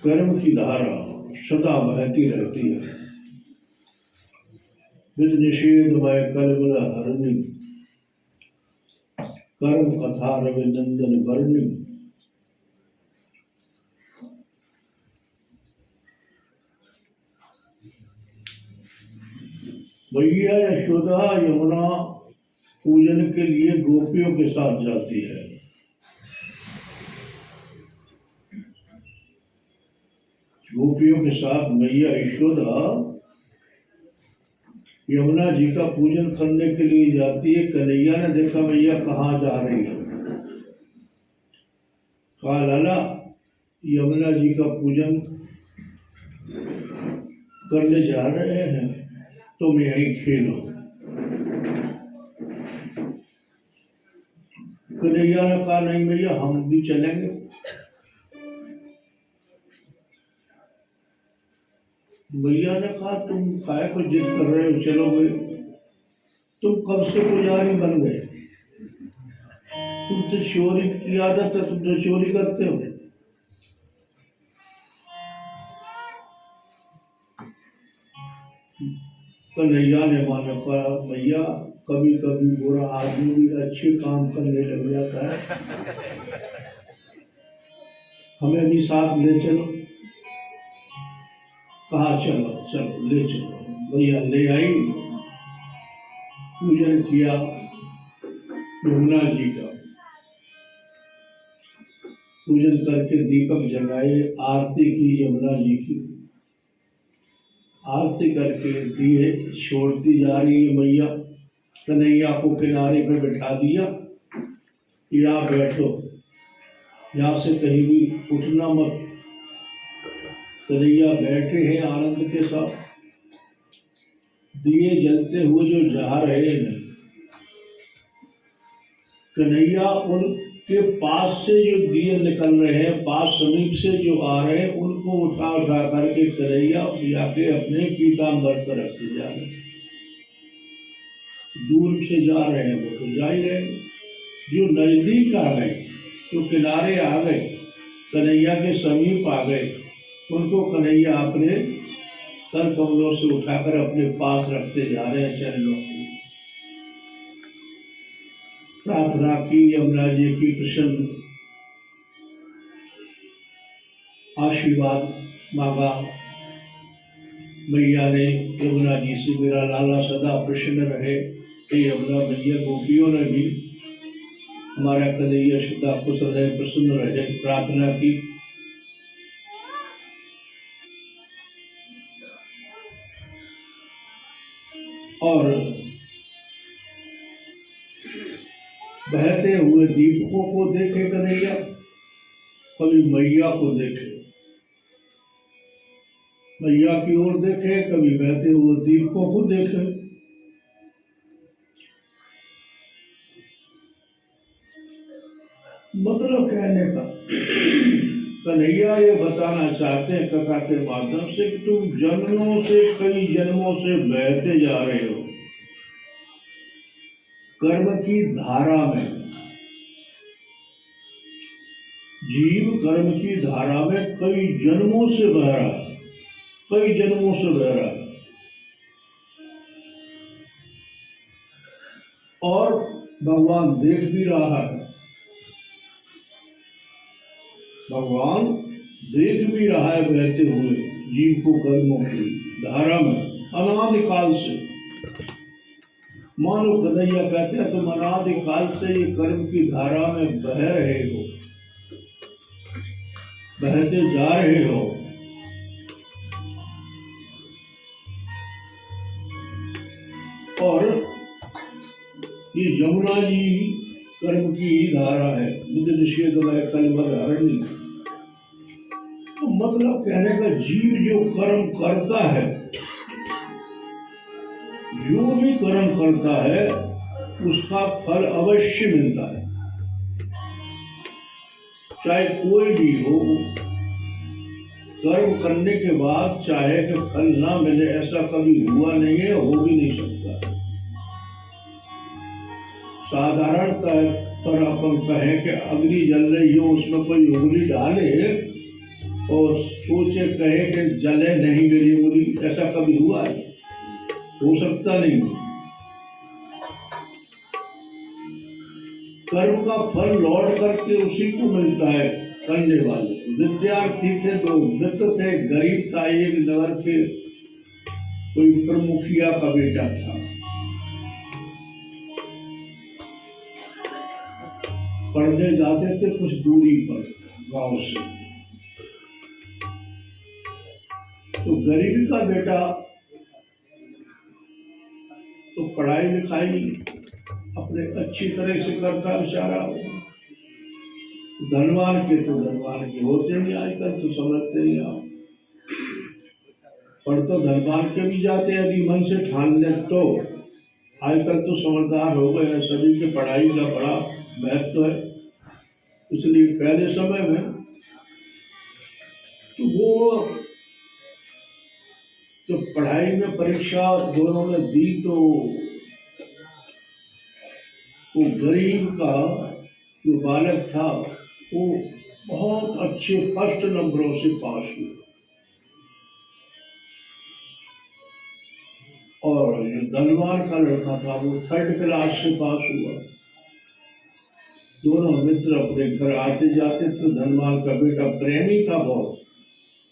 कर्म की धारा सदा बहती रहती है। विद निषेधमय कलबल हरणी, कर्म कथा रविनंदन वर्णी। मैया यशोदा यमुना पूजन के लिए गोपियों के साथ जाती है। गोपियों के साथ मैया यशोदा यमुना जी का पूजन करने के लिए जाती है। कन्हैया ने देखा मैया कहाँ जा रही है, कहा लाला यमुना जी का पूजन करने जा रहे हैं, तुम यहीं खेलो। कन्हैया ने कहा नहीं भैया हम भी चलेंगे। भैया ने कहा तुम काय को जिद कर रहे हो, चलोगे? तुम कब से पुजारी बन गए, तुम तो चोरी की आदत है, तुम तो चोरी करते हो। कन्हैया ने माना कहा भैया कभी कभी बुरा आदमी भी अच्छे काम करने लग जाता है, हमें भी साथ ले चलो। कहा चलो चलो ले चलो। भैया ले आई, पूजन किया यमुना जी का, पूजन करके दीपक जलाए, आरती की यमुना जी की। आरती करके दिए छोड़ती जा रही है मैया। कन्हैया को किनारे पे बैठा दिया, यहाँ बैठो, यहाँ से कहीं भी उठना मत। कन्हैया बैठे हैं आनंद के साथ, दिए जलते हुए जो जा रहे हैं। कन्हैया उनके पास से जो दिए निकल रहे हैं, पास समीप से जो आ रहे हैं, उनको उठा उठा करके कन्हैया जाके अपने पीताम्बर पर रखते जा रहे हैं। दूर से जा रहे हैं वो तो जा ही रहे, जो नजदीक आ गए, जो किनारे आ गए, कन्हैया के समीप आ गए, उनको कन्हैया अपने कर कमलों से उठाकर अपने पास रखते जा रहे हैं। चरणों की प्रार्थना की, यमुना जी की प्रसन्न आशीर्वाद मांगा। मैया ने यमुना जी से मेरा लाला सदा प्रसन्न रहे। यमुना मैया गोपियों ने भी हमारा कन्हैया सदा खुश रहे, प्रसन्न रहे, प्रार्थना की। और बहते हुए दीपकों को देखे कन्हैया, कभी मैया को देखे, मैया की ओर देखे, कभी बहते हुए दीपकों को देखे। मतलब कहने का कन्हैया ये बताना चाहते हैं कथा के माध्यम से कि तुम जन्मों से, कई जन्मों से बहते जा रहे हो कर्म की धारा में। जीव कर्म की धारा में कई जन्मों से बह रहा है, कई जन्मों से बह रहा है। और भगवान देख भी रहा है, भगवान देख भी रहा है बहते हुए जीव को कर्मों की धारा में अनादिकाल से। मानो कन्हैया कहते हैं तुम अनादिकाल से ये कर्म की धारा में बह रहे हो, बहते जा रहे हो। और ये यमुना जी कर्म की ही धारा है, मुझे निषेधमय कलबल हरणी। तो मतलब कहने का जीव जो कर्म करता है, जो भी कर्म करता है उसका फल अवश्य मिलता है, चाहे कोई भी हो। कर्म करने के बाद चाहे कि फल ना मिले, ऐसा कभी हुआ नहीं है, हो भी नहीं सकता। साधारणतः पर अपन कहें कि अग्नि जल रही हो, उसमें कोई उंगली डाले और सोचे कहे कि जले नहीं मेरी उंगली, ऐसा कभी हुआ है? हो सकता नहीं। कर्म का फल लौट करके उसी को मिलता है, करने वाले। विद्यार्थी थे, दो मित्र थे, गरीब था, एक नगर के कोई प्रमुखिया का बेटा था। पढ़ने जाते थे कुछ दूरी पर गांव से। तो गरीबी का बेटा तो पढ़ाई लिखाई अपने अच्छी तरह से करता बेचारा। धनवान के तो धनवान के होते नहीं, आजकल तो समझते नहीं आप। पर तो धनवान के भी जाते हैं यदि मन से ठान ले तो। आजकल तो समझदार हो गए हैं, सभी के पढ़ाई का बड़ा महत्व है। इसलिए पहले समय में तो वो जो पढ़ाई में परीक्षा दोनों ने दी तो वो गरीब का जो बालक था वो बहुत अच्छे फर्स्ट नंबरों से पास हुआ, और जो धनवान का लड़का था वो थर्ड क्लास से पास हुआ। दोनों मित्र अपने घर आते जाते थे। धनवान का बेटा प्रेमी था बहुत,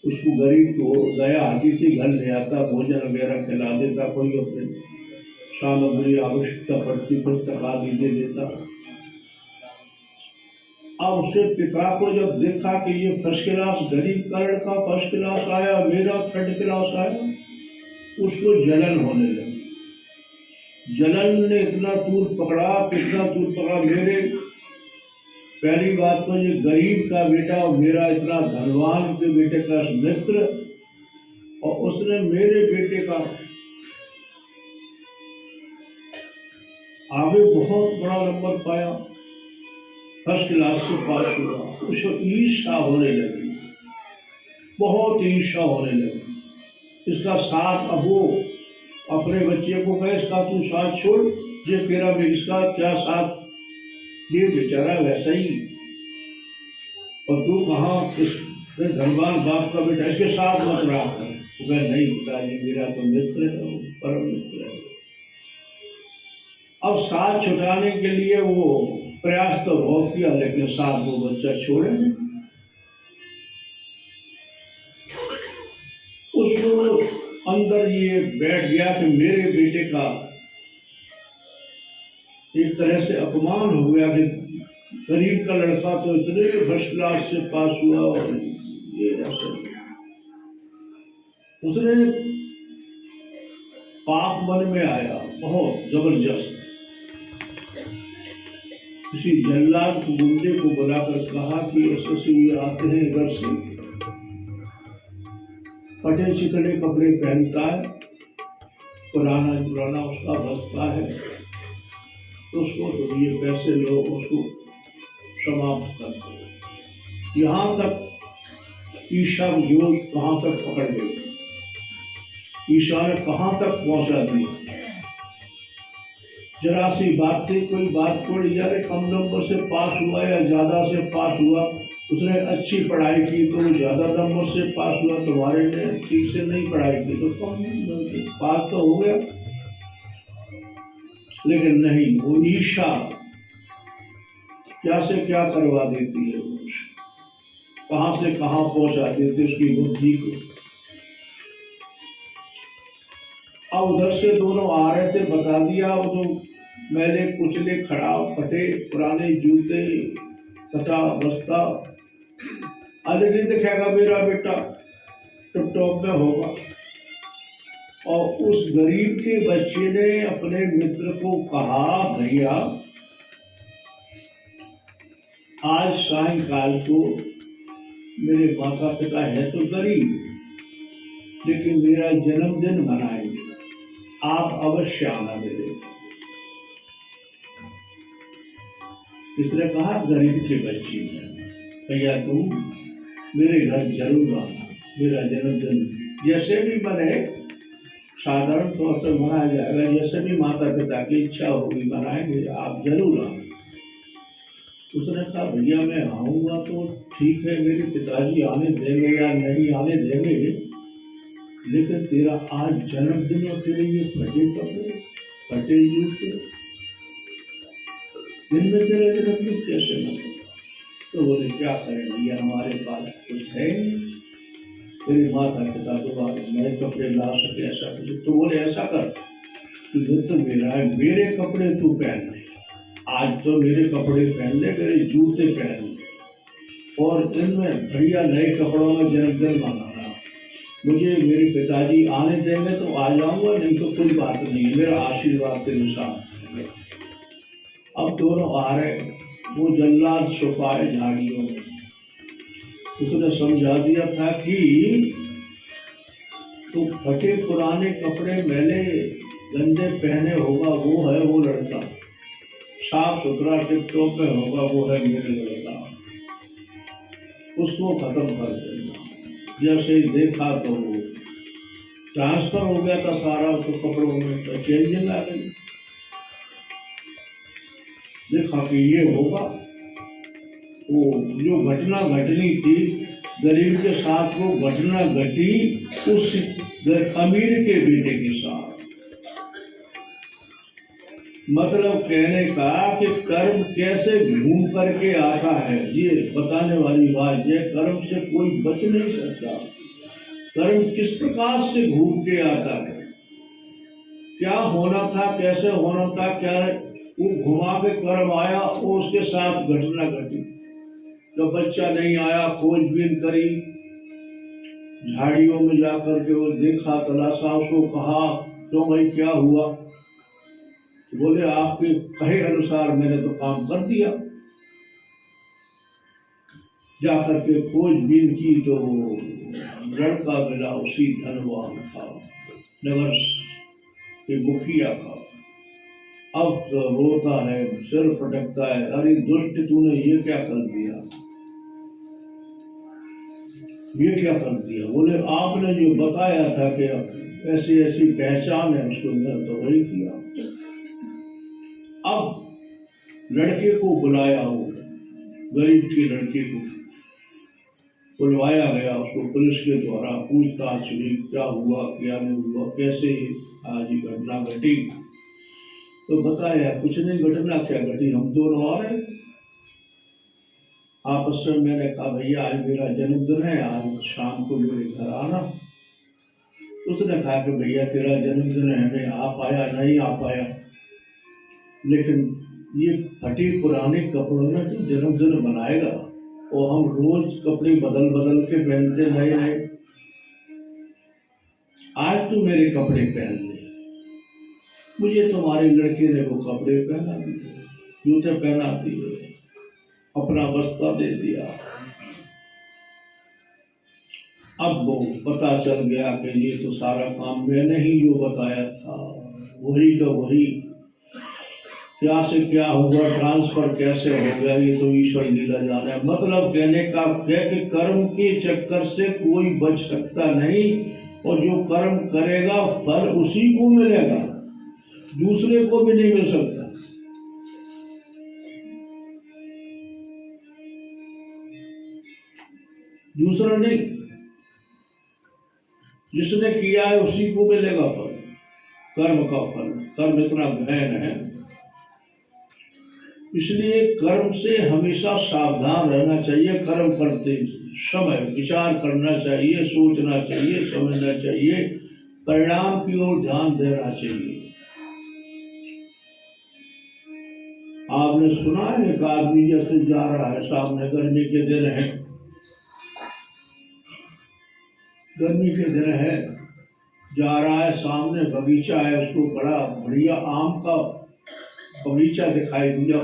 उसको गरीब को दया आती थी, घर ले आता, भोजन वगैरह खिला देता, कोई अपने सामग्री आवश्यकता पड़ती पुस्तक आदि दे देता। अब उसके पिता को जब देखा कि ये फर्स्ट क्लास, गरीब का लड़का फर्स्ट क्लास आया, मेरा थर्ड क्लास आया, उसको जलन होने लगी। जलन ने इतना दूर पकड़ा मेरे पहली बात तो ये गरीब का बेटा और मेरा इतना धनवान के बेटे का मित्र, और उसने मेरे बेटे का आगे बहुत बड़ा नंबर पाया, फर्स्ट क्लास से पास हुआ। उसको ईर्ष्या होने लगी, बहुत ईर्ष्या होने लगी। इसका साथ, अब वो अपने बच्चे को कहे इसका तू साथ छोड़, ये तेरा भी इसका क्या साथ, ये बेचारा वैसा ही, और तू कहाँ इस धनवान बाप का बेटा, इसके साथ मत रहा कर। तो कहे नहीं पिताजी, मेरा तो मित्र है, परम मित्र है। अब साथ छुटाने के लिए वो प्रयास तो बहुत किया, लेकिन साथ वो बच्चा छोड़े नहीं। उसको अंदर ये बैठ गया कि मेरे बेटे का एक तरह से अपमान हो गया कि गरीब का लड़का तो इतने फर्स्ट क्लास से पास हुआ, और ये ऐसा। उसने पाप मन में आया बहुत जबरदस्त। किसी जल्लाद को, गुंडे को बुलाकर कहा कि ऐसे से ये आते हैं घर से, फटे चिकने कपड़े पहनता है, पुराना उसका बसता है, उसको तो ये पैसे लो, उसको समाप्त कर दो। यहाँ तक ईशा जो कहाँ तक पकड़ गई, ईशा ने कहाँ तक पहुंचा दिया। जरा सी बात थी, कोई बात थोड़ी, यार कम नंबर से पास हुआ या ज्यादा से पास हुआ, उसने अच्छी पढ़ाई की तो ज्यादा नंबर से पास हुआ, तुम्हारे ने ठीक से नहीं पढ़ाई की तो कम पास तो हो गया। लेकिन नहीं, वो ईर्ष्या क्या से क्या करवा देती है, कहां से कहां पहुंचा देती है उसकी बुद्धि को। अब उधर से दोनों आ रहे थे, बता दिया, वो तो मैले कुचले खराब फटे पुराने जूते, फटा बस्ता, अरे नहीं दिखेगा मेरा बेटा, टिप टॉप में होगा। और उस गरीब के बच्चे ने अपने मित्र को कहा, भैया आज सायंकाल को मेरे माता पिता है तो गरीब, लेकिन मेरा जन्मदिन मनाएंगे, आप अवश्य आना मेरे। किसने कहा? गरीब के बच्चे ने, भैया तुम मेरे घर जरूर आना, मेरा जन्मदिन जैसे भी बने, साधारण तौर पर मनाया जाएगा, जैसे भी माता पिता की इच्छा होगी मनाएंगे, आप जरूर आना। उसने कहा भैया मैं आऊँगा तो ठीक है मेरे पिताजी आने देंगे या नहीं आने देंगे, लेकिन तेरा आज जन्मदिन और तेरे ये फटे कपड़े, फटे जूते, दिन में तेरा जन्मदिन कैसे मनाएगा? तो बोले क्या करें, ये हमारे पास कुछ है नहीं, तेरे माता पिता तो नए कपड़े ला सके ऐसा कुछ। तो बोले ऐसा कर, तुझे तो मेरा है, मेरे कपड़े तू पहन ले, आज तो मेरे कपड़े पहन ले, मेरे जूते पहन ले, और इनमें बढ़िया नए कपड़ों में जन्मदिन मनाना। मुझे मेरे पिताजी आने देंगे तो आ जाऊंगा, नहीं तो कोई बात नहीं, मेरा आशीर्वाद तेरे साथ है। अब दोनों आ रहे, वो जल्लाद छुपाए झाड़ियों में। उसने समझा दिया था कि तो फटे पुराने कपड़े मैले गंदे पहने होगा वो है वो लड़का, साफ सुथरा टिप टॉप में होगा वो है मेरे लड़का, उसको खत्म कर देना। जैसे ही देखा तो ट्रांसफर हो गया था सारा उसको कपड़ों में, तो चेंजिंग आ गई। देखा कि ये होगा, वो जो घटना घटनी थी गरीब के साथ, वो घटना घटी उस अमीर के बेटे के साथ। मतलब कहने का कि कर्म कैसे घूम करके आता है, ये बताने वाली बात है। कर्म से कोई बच नहीं सकता। कर्म किस प्रकार से घूम के आता है, क्या होना था, कैसे होना था, क्या वो घुमा के कर्म आया, वो उसके साथ घटना घटी। जब बच्चा नहीं आया, खोजबीन करी, झाड़ियों में जाकर के वो देखा, तलाशा, उसको कहा तो भाई क्या हुआ? बोले आपके कहे अनुसार मैंने तो काम कर दिया। जाकर के खोजबीन की तो लड़का मिला उसी धनवान था, नगर के मुखिया का। अब तो रोता है, सिर पटकता है, अरे दुष्ट तूने ये क्या कर दिया, ये क्या कर दिया? बोले आपने जो बताया था कि ऐसी ऐसी पहचान है उसको, मैं तो वही किया। अब लड़के को बुलाया, हो गरीब के लड़के को बुलवाया गया, उसको पुलिस के द्वारा पूछताछ हुई, क्या हुआ क्या नहीं हुआ, कैसे आज ये घटना घटी। तो बताया कुछ नहीं, घटना क्या घटी, हम दोनों आ रहे आपस में। मैंने कहा भैया आज मेरा जन्मदिन है, आज शाम को मेरे घर आना। उसने कहा कि भैया तेरा जन्मदिन है, मैं आ पाया नहीं आ पाया, लेकिन ये फटे पुराने कपड़ों में तो जन्मदिन मनाएगा, और हम रोज कपड़े बदल बदल के पहनते नए नए, आज तू मेरे कपड़े पहन ले। मुझे तुम्हारे लड़के ने वो कपड़े पहना दिए, जूते पहना दिए, अपना बस्ता दे दिया। अब वो पता चल गया कि ये तो सारा काम मैंने ही जो बताया था, वही का वही, क्या से क्या हुआ, ट्रांसफर कैसे हो गया, ये तो ईश्वर लीला जाने। मतलब कहने का है कि कर्म के चक्कर से कोई बच सकता नहीं, और जो कर्म करेगा फल उसी को मिलेगा, दूसरे को भी नहीं मिल सकता। दूसरा नहीं, जिसने किया है उसी को मिलेगा फल, कर्म का फल। कर्म इतना गहन है, इसलिए कर्म से हमेशा सावधान रहना चाहिए। कर्म करते समय विचार करना चाहिए, सोचना चाहिए, समझना चाहिए, परिणाम की ओर ध्यान देना चाहिए। आपने सुना है एक आदमी जैसे जा रहा है, सामने गर्मी के दिन है, गर्मी के दिन है, जा रहा है, सामने बगीचा है, उसको बड़ा बढ़िया आम का बगीचा दिखाई दिया,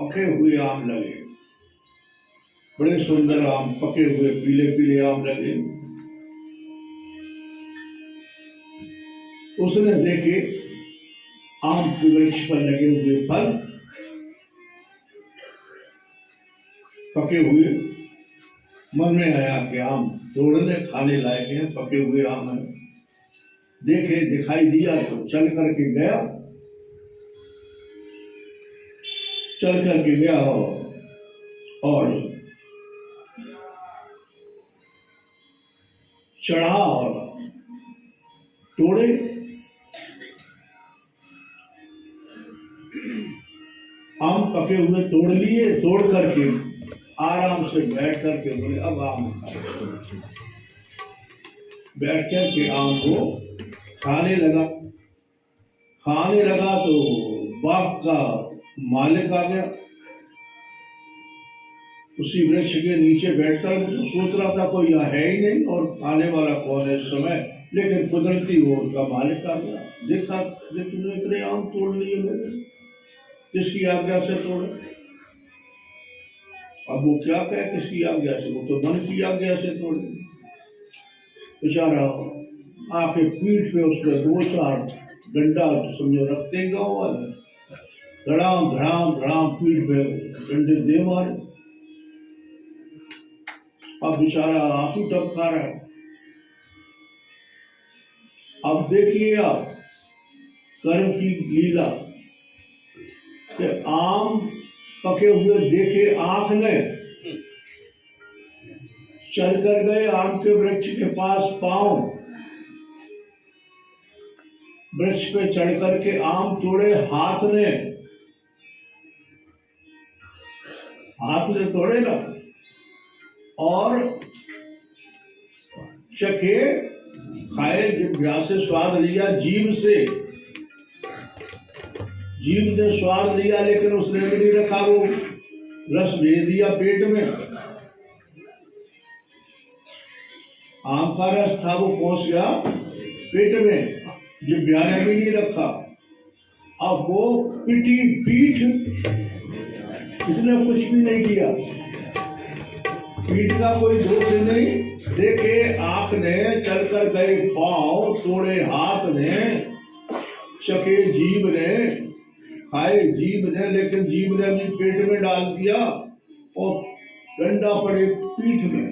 पके हुए आम लगे, बड़े सुंदर आम, पके हुए पीले पीले आम लगे। उसने देखे आम के वृक्ष पर लगे हुए फल पके हुए, मन में आया कि आम तोड़ने खाने लायक हैं, पके हुए आम हैं। देखे, दिखाई दिया तो चल करके गया, चल करके गया और चढ़ा और तोड़े। आम पके हुए तोड़ लिए, तोड़ करके आराम से बैठ करके बोले अब आम खाओ। बैठ करके आम को खाने लगा। खाने लगा तो बाग का मालिक आ गया। उसी वृक्ष के नीचे बैठकर तो सोच रहा था कोई यहाँ है ही नहीं और खाने वाला कौन है इस समय, लेकिन कुदरती वो उसका मालिक आ गया। देखा तुमने इतने आम तोड़ लिए मेरे, किसकी आज्ञा से तोड़े? अब वो क्या कहे किसकी आज्ञा से, वो तो मन की आज्ञा से तोड़े। बेचारा आके पीठ पे उसके 2-4 डंडा समझो रखते गाँव वाले, धड़ाम धड़ाम धड़ाम पीठ पे डंडे दे मारे। अब बेचारा आंसू टपका रहा है। अब देखिए आप कर्म की लीला कि आम पके हुए देखे आंख ने, चल कर गए आम के वृक्ष के पास, पांव वृक्ष पे चढ़ करके आम तोड़े, हाथ से तोड़े ना, और चखे खाए, जिह्वा से स्वाद लिया, जीभ ने स्वाद लिया, लेकिन उसने भी नहीं रखा, वो रस भेज दिया पेट में। आम का रस था वो पहुंच गया पेट में, जिह्वा ने भी नहीं रखा। अब वो पिटी पीठ, इसने कुछ भी नहीं किया, पीठ का कोई दोष नहीं। देखे आंख ने, चल कर गए पांव, तोड़े हाथ ने, चखे जीभ ने, खाए जीभ ने, लेकिन जीभ ने भी पेट में डाल दिया और डंडा पड़े पीठ में।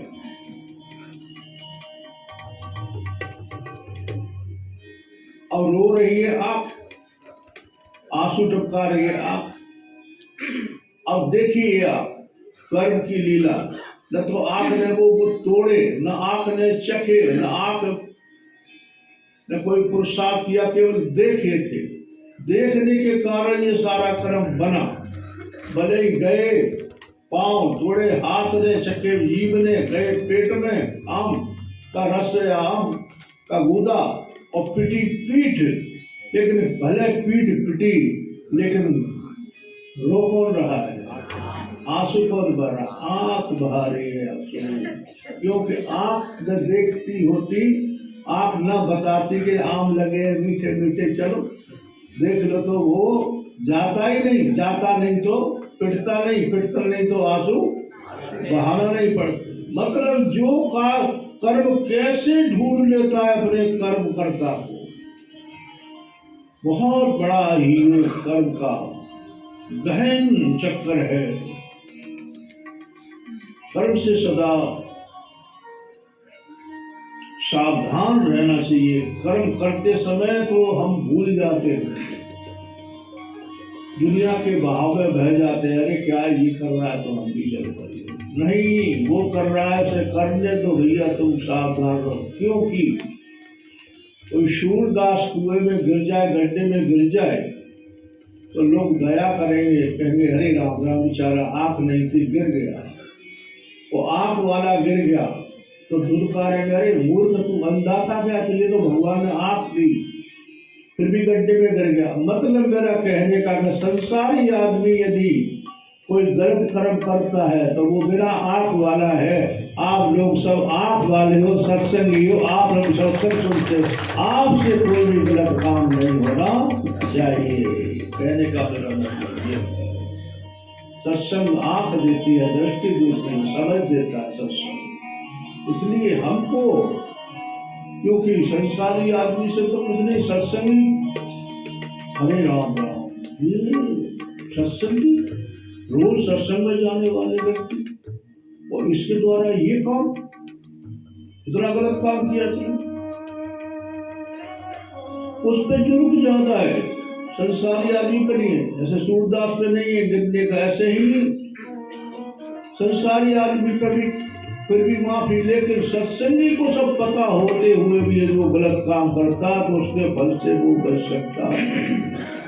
और रो रही है आंख, आंसू टपका रही है आंख। अब देखिए आप कर्म की लीला, न तो आंख ने वो तोड़े, न आंख ने चखे, न आंख ने कोई पुरुषार्थ किया, केवल देखे थे। देखने के कारण ये सारा कर्म बना। भले ही गए पांव, तोड़े हाथ ने, चखे जीभ ने, गए पेट में आम का रस, आम का गूदा, और पिटी पीठ। लेकिन भले पीठ पिटी, लेकिन रो कौन रहा है? आंसू कौन बह रहा? आंख बहा रही है आंसू, क्योंकि आंख न देखती होती, आंख न बताती कि आम लगे मीठे मीठे, चलो देख लो, तो वो जाता ही नहीं, जाता नहीं तो पिटता नहीं तो आंसू बहाना नहीं पड़ता। मतलब जो का कर्म कैसे ढूंढ लेता है अपने कर्म करता को, बहुत बड़ा ही कर्म का गहन चक्कर है। कर्म से सदा सावधान रहना चाहिए। कर्म करते समय तो हम भूल जाते हैं, दुनिया के बहाव में बह जाते हैं, अरे क्या ये कर रहा है तो हम भी चल पड़े। नहीं, वो कर रहा है उसे करने दो भैया, तुम सावधान रहो। क्योंकि कोई सूरदास कुएं में गिर जाए, गड्ढे में गिर जाए, तो लोग दया करेंगे, कहेंगे अरे राम राम, बेचारा आंख नहीं थी गिर गया। वो आंख वाला गिर गया तो दुर्कारेंगे, अरे मूर्ख तू अंधा था क्या, तुझे तो भगवान ने आंख दी, फिर भी गड्ढे में गिर गया। मतलब मेरा कहने का कि संसारी आदमी यदि कोई गलत कर्म करता है तो वो बिना आंख वाला है। आप लोग सब आंख वाले हो, सत्संगी हो, आप लोग सत्संग सुनते हो, आपसे कोई भी गलत काम नहीं होना चाहिए। कहने का मेरा मतलब ये है, सत्संग आंख देती है, दृष्टि देती है, समझ देता है सत्संग। इसलिए हमको, क्योंकि संसारी आदमी से तो कुछ नहीं, सत्संगी, हरे राम राम, ये सत्संगी, रोज सत्संग में जाने वाले व्यक्ति, और इसके द्वारा ये काम, इतना गलत काम किया था, उस पे जुर्म ज्यादा है, संसारी आदमी पे नहीं है। जैसे सूरदास पे नहीं है गिरने का, ऐसे ही संसारी आदमी पे भी फिर भी माफी, लेकिन सत्संगी को सब पता होते हुए भी यदि वो गलत काम करता तो उसके फल से वो बच सकता है।